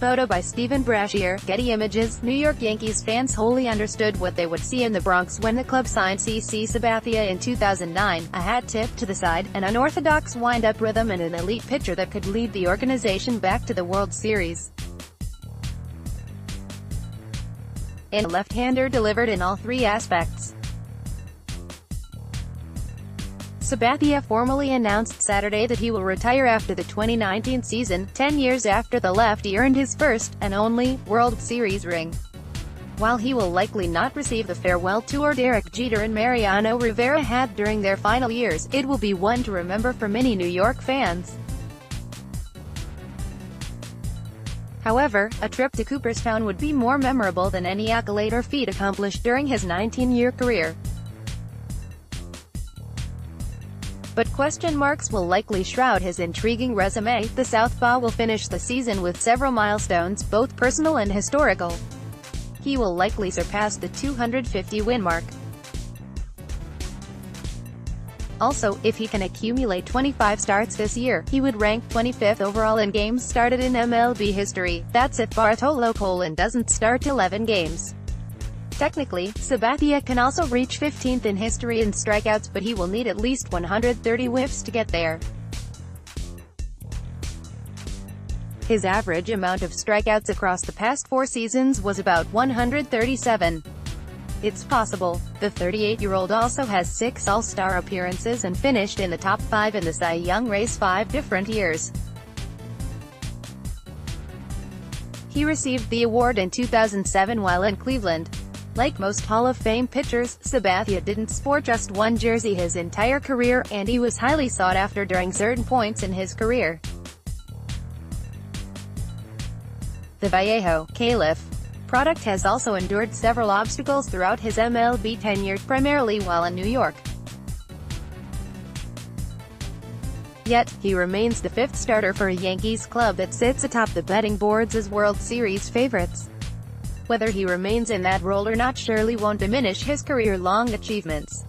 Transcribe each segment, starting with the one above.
Photo by Stephen Brashear, Getty Images. New York Yankees fans wholly understood what they would see in the Bronx when the club signed CC Sabathia in 2009, a hat tip to the side, an unorthodox wind-up rhythm and an elite pitcher that could lead the organization back to the World Series. And a left-hander delivered in all three aspects. Sabathia formally announced Saturday that he will retire after the 2019 season, 10 years after the lefty earned his first, and only, World Series ring. While he will likely not receive the farewell tour Derek Jeter and Mariano Rivera had during their final years, it will be one to remember for many New York fans. However, a trip to Cooperstown would be more memorable than any accolade or feat accomplished during his 19-year career. But question marks will likely shroud his intriguing resume. The Southpaw will finish the season with several milestones, both personal and historical. He will likely surpass the 250-win mark. Also, if he can accumulate 25 starts this year, he would rank 25th overall in games started in MLB history. That's if Bartolo Colon doesn't start 11 games. Technically, Sabathia can also reach 15th in history in strikeouts, but he will need at least 130 whiffs to get there. His average amount of strikeouts across the past 4 seasons was about 137. It's possible. The 38-year-old also has 6 All-Star appearances and finished in the top 5 in the Cy Young race 5 different years. He received the award in 2007 while in Cleveland. Like most Hall of Fame pitchers, Sabathia didn't sport just one jersey his entire career, and he was highly sought after during certain points in his career. The Vallejo, Caliph product has also endured several obstacles throughout his MLB tenure, primarily while in New York. Yet, he remains the 5th starter for a Yankees club that sits atop the betting boards as World Series favorites. Whether he remains in that role or not surely won't diminish his career-long achievements.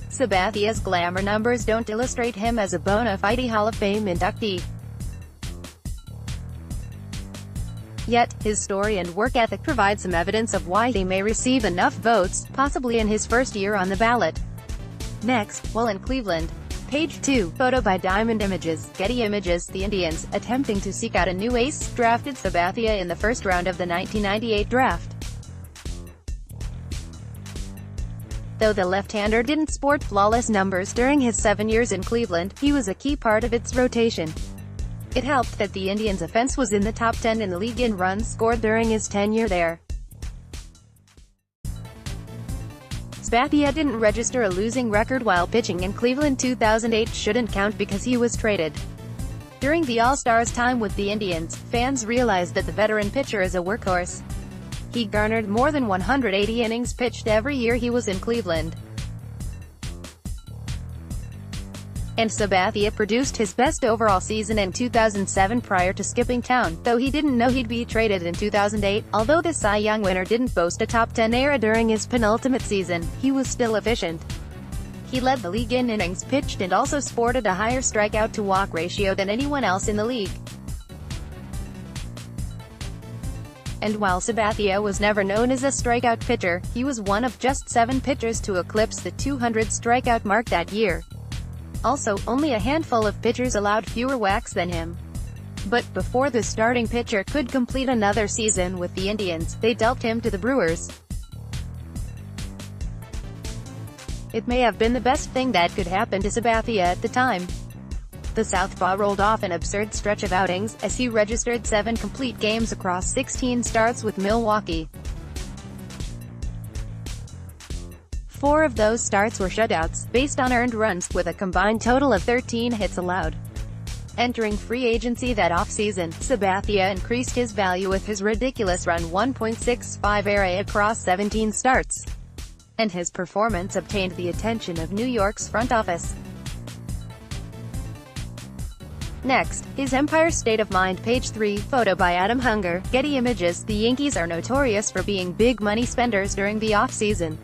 Sabathia's glamour numbers don't illustrate him as a bona fide Hall of Fame inductee. Yet, his story and work ethic provide some evidence of why he may receive enough votes, possibly in his first year on the ballot. Next, while in Cleveland. Page 2, photo by Diamond Images, Getty Images. The Indians, attempting to seek out a new ace, drafted Sabathia in the first round of the 1998 draft. Though the left-hander didn't sport flawless numbers during his 7 years in Cleveland, he was a key part of its rotation. It helped that the Indians' offense was in the top 10 in the league in runs scored during his tenure there. Sabathia didn't register a losing record while pitching in Cleveland. 2008 shouldn't count because he was traded. During the All-Stars time with the Indians, fans realized that the veteran pitcher is a workhorse. He garnered more than 180 innings pitched every year he was in Cleveland. And Sabathia produced his best overall season in 2007 prior to skipping town, though he didn't know he'd be traded in 2008. Although the Cy Young winner didn't boast a top 10 era during his penultimate season, he was still efficient. He led the league in innings pitched and also sported a higher strikeout-to-walk ratio than anyone else in the league. And while Sabathia was never known as a strikeout pitcher, he was one of just 7 pitchers to eclipse the 200 strikeout mark that year. Also, only a handful of pitchers allowed fewer whacks than him. But before the starting pitcher could complete another season with the Indians, they dealt him to the Brewers. It may have been the best thing that could happen to Sabathia at the time. The Southpaw rolled off an absurd stretch of outings, as he registered 7 complete games across 16 starts with Milwaukee. 4 of those starts were shutouts, based on earned runs, with a combined total of 13 hits allowed. Entering free agency that offseason, Sabathia increased his value with his ridiculous run 1.65 ERA across 17 starts. And his performance obtained the attention of New York's front office. Next, his Empire State of Mind. Page 3, photo by Adam Hunger, Getty Images. The Yankees are notorious for being big money spenders during the offseason.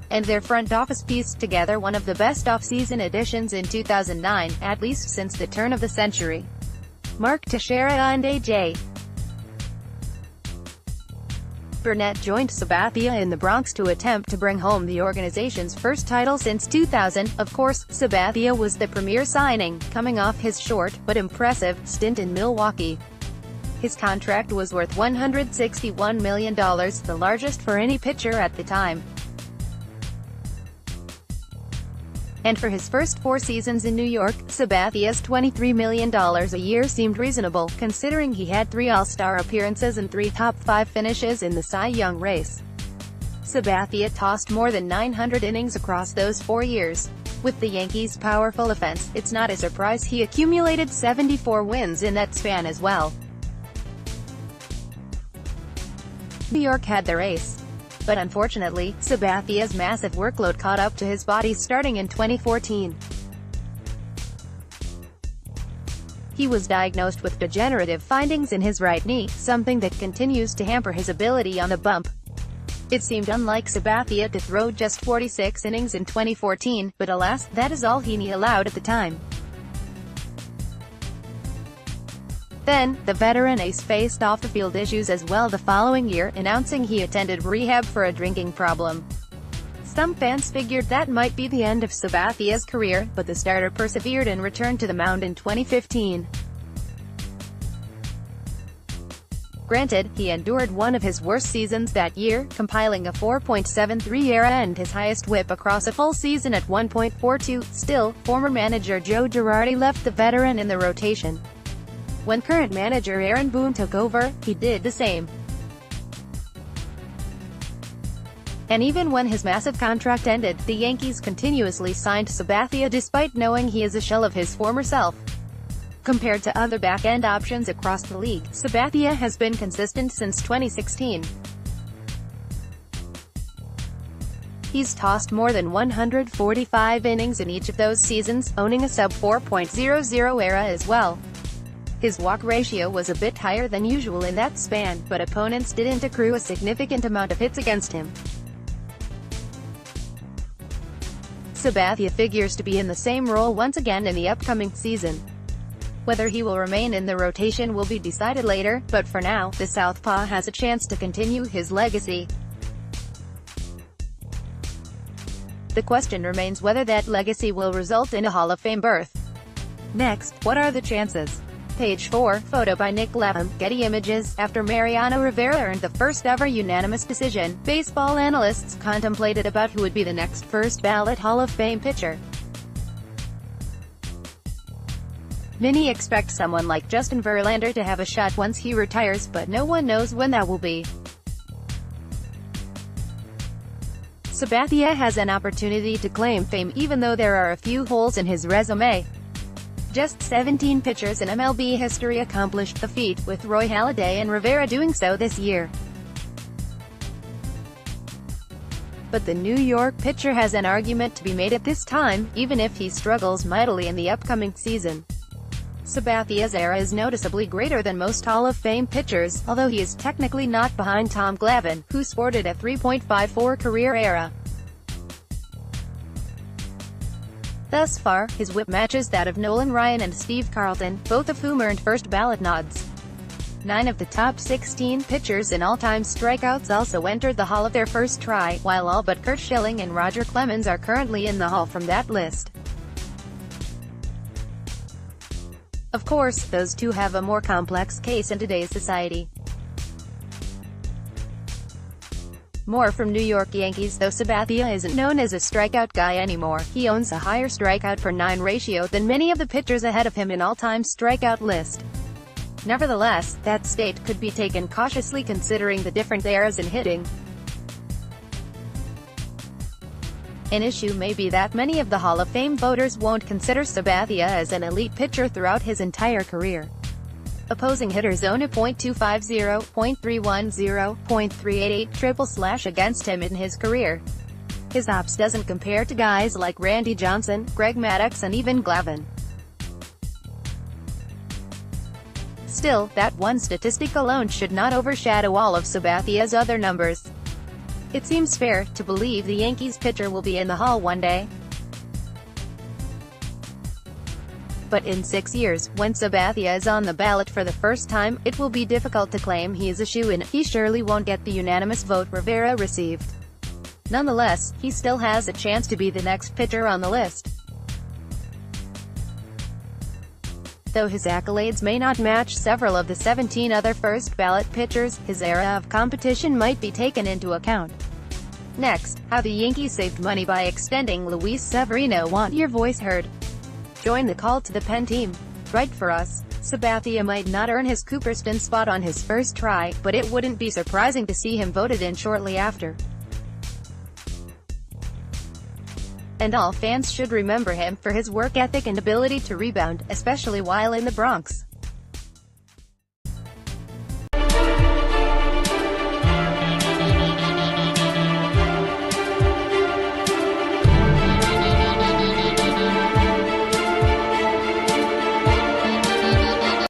And their front office pieced together one of the best off-season additions in 2009, at least since the turn of the century. Mark Teixeira and A.J. Burnett joined Sabathia in the Bronx to attempt to bring home the organization's first title since 2000. Of course, Sabathia was the premier signing, coming off his short, but impressive, stint in Milwaukee. His contract was worth $161 million, the largest for any pitcher at the time. And for his first 4 seasons in New York, Sabathia's $23 million a year seemed reasonable, considering he had 3 All-Star appearances and 3 top 5 finishes in the Cy Young race. Sabathia tossed more than 900 innings across those 4 years. With the Yankees' powerful offense, it's not a surprise he accumulated 74 wins in that span as well. New York had their ace. But unfortunately, Sabathia's massive workload caught up to his body starting in 2014. He was diagnosed with degenerative findings in his right knee, something that continues to hamper his ability on the bump. It seemed unlike Sabathia to throw just 46 innings in 2014, but alas, that is all he allowed at the time. Then, the veteran ace faced off-the-field issues as well the following year, announcing he attended rehab for a drinking problem. Some fans figured that might be the end of Sabathia's career, but the starter persevered and returned to the mound in 2015. Granted, he endured one of his worst seasons that year, compiling a 4.73 ERA and his highest whip across a full season at 1.42. Still, former manager Joe Girardi left the veteran in the rotation. When current manager Aaron Boone took over, he did the same. And even when his massive contract ended, the Yankees continuously signed Sabathia despite knowing he is a shell of his former self. Compared to other back-end options across the league, Sabathia has been consistent since 2016. He's tossed more than 145 innings in each of those seasons, owning a sub-4.00 ERA as well. His walk ratio was a bit higher than usual in that span, but opponents didn't accrue a significant amount of hits against him. Sabathia figures to be in the same role once again in the upcoming season. Whether he will remain in the rotation will be decided later, but for now, the southpaw has a chance to continue his legacy. The question remains whether that legacy will result in a Hall of Fame berth. Next, what are the chances? Page 4, photo by Nick Lapham, Getty Images. After Mariano Rivera earned the first-ever unanimous decision, baseball analysts contemplated about who would be the next first-ballot Hall of Fame pitcher. Many expect someone like Justin Verlander to have a shot once he retires, but no one knows when that will be. Sabathia has an opportunity to claim fame even though there are a few holes in his resume. Just 17 pitchers in MLB history accomplished the feat, with Roy Halladay and Rivera doing so this year. But the New York pitcher has an argument to be made at this time, even if he struggles mightily in the upcoming season. Sabathia's era is noticeably greater than most Hall of Fame pitchers, although he is technically not behind Tom Glavine, who sported a 3.54 career era. Thus far, his whip matches that of Nolan Ryan and Steve Carlton, both of whom earned first-ballot nods. 9 of the top 16 pitchers in all-time strikeouts also entered the Hall of their first try, while all but Curt Schilling and Roger Clemens are currently in the Hall from that list. Of course, those two have a more complex case in today's society. More from New York Yankees. Though Sabathia isn't known as a strikeout guy anymore, he owns a higher strikeout per 9 ratio than many of the pitchers ahead of him in all-time strikeout list. Nevertheless, that state could be taken cautiously considering the different eras in hitting. An issue may be that many of the Hall of Fame voters won't consider Sabathia as an elite pitcher throughout his entire career. Opposing hitters own a .250, .310, .388 triple slash against him in his career. His ops doesn't compare to guys like Randy Johnson, Greg Maddux and even Glavine. Still, that one statistic alone should not overshadow all of Sabathia's other numbers. It seems fair to believe the Yankees pitcher will be in the Hall one day. But in 6 years, when Sabathia is on the ballot for the first time, it will be difficult to claim he is a shoo-in. He surely won't get the unanimous vote Rivera received. Nonetheless, he still has a chance to be the next pitcher on the list. Though his accolades may not match several of the 17 other first-ballot pitchers, his era of competition might be taken into account. Next, how the Yankees saved money by extending Luis Severino. Want your voice heard? Join the call to the pen team. Write for us. Sabathia might not earn his Cooperstown spot on his first try, but it wouldn't be surprising to see him voted in shortly after. And all fans should remember him for his work ethic and ability to rebound, especially while in the Bronx.